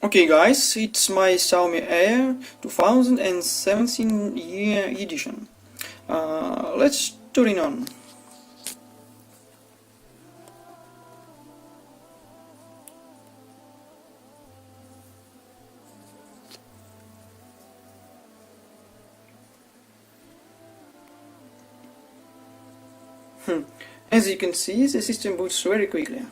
Okay guys, it's my Xiaomi Air 2017 year edition. Let's turn it on. As you can see, the system boots very quickly.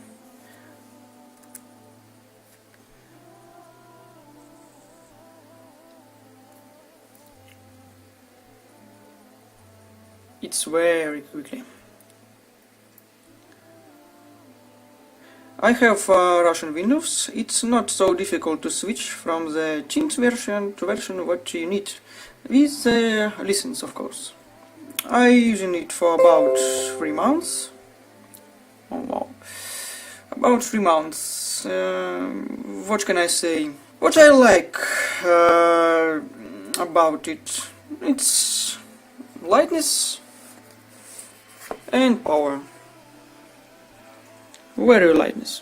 It's very quickly. I have Russian Windows. It's not so difficult to switch from the Teams version to version what you need, with the license of course. I using it for about 3 months. Oh wow, about 3 months. What can I say? What I like about it? It's lightness and power. Very lightness.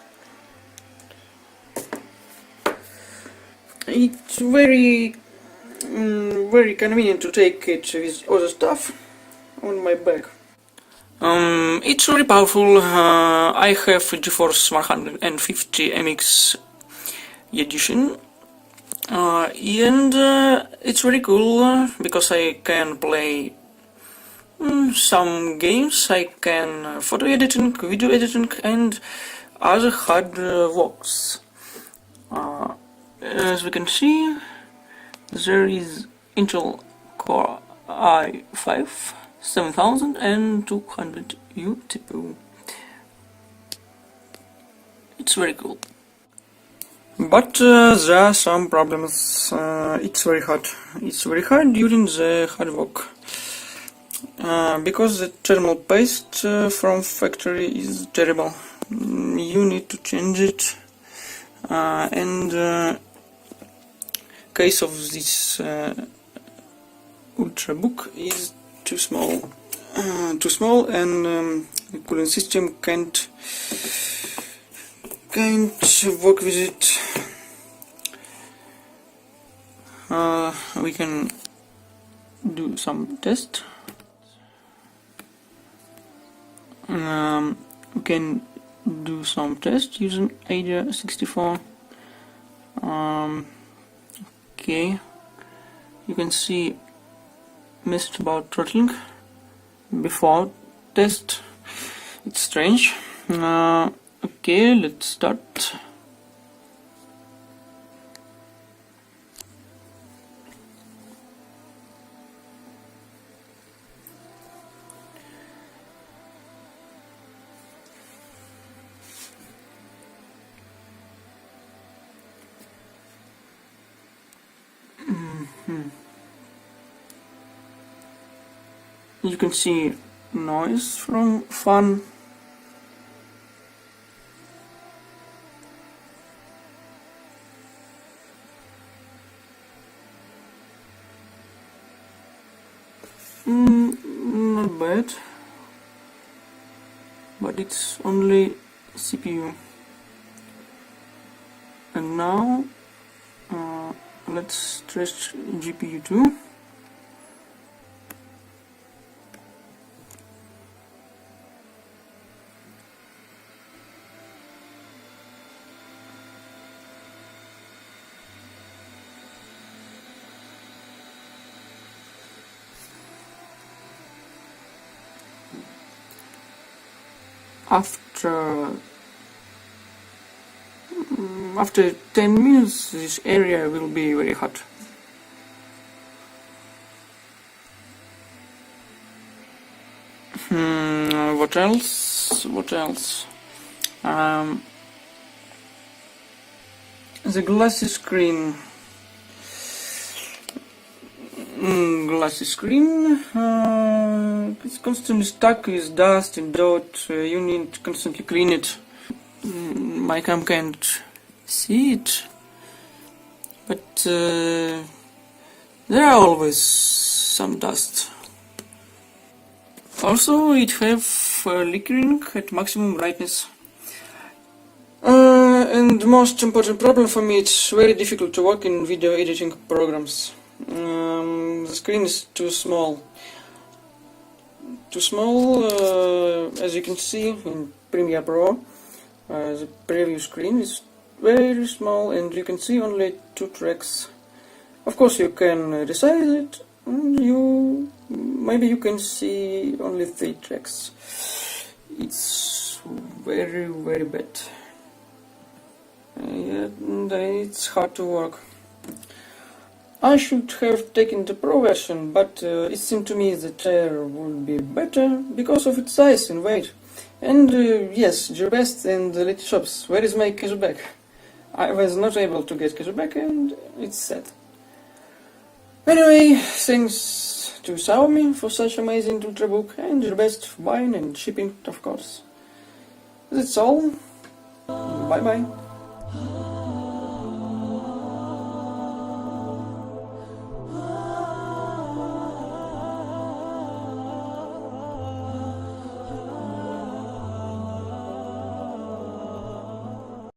It's very convenient to take it with other stuff on my bag. It's really powerful. I have GeForce 150 MX edition, and it's really cool because I can play some games. I can photo editing, video editing, and other hard works. As we can see, there is Intel Core i5 7200U CPU. It's very cool. But there are some problems. It's very hard. It's very hard during the hard work. Because the thermal paste from factory is terrible. You need to change it. And case of this ultrabook is too small, and the cooling system can't work with it. We can do some test. We can do some test using AIDA64. Okay, you can see message about throttling before test. It's strange. Okay, let's start. You can see noise from fan. Not bad, but it's only CPU. And now let's stretch GPU too. After 10 minutes, this area will be very hot. What else? The glassy screen. It's constantly stuck with dust and dirt. You need to constantly clean it. My cam can't see it, but there are always some dust. Also, it have flickering at maximum brightness. and most important problem for me, it's very difficult to work in video editing programs. The screen is too small. As you can see in Premiere Pro, the preview screen is very small and you can see only 2 tracks. Of course you can resize it, and maybe you can see only 3 tracks. It's very bad. And it's hard to work. I should have taken the Pro version, but it seemed to me the chair would be better because of its size and weight. And yes, GeForCE and the little shops. Where is my cashback? I was not able to get cashback and it's sad. Anyway, thanks to Xiaomi for such amazing ultrabook and GeForCE for buying and shipping, of course. That's all. Bye bye.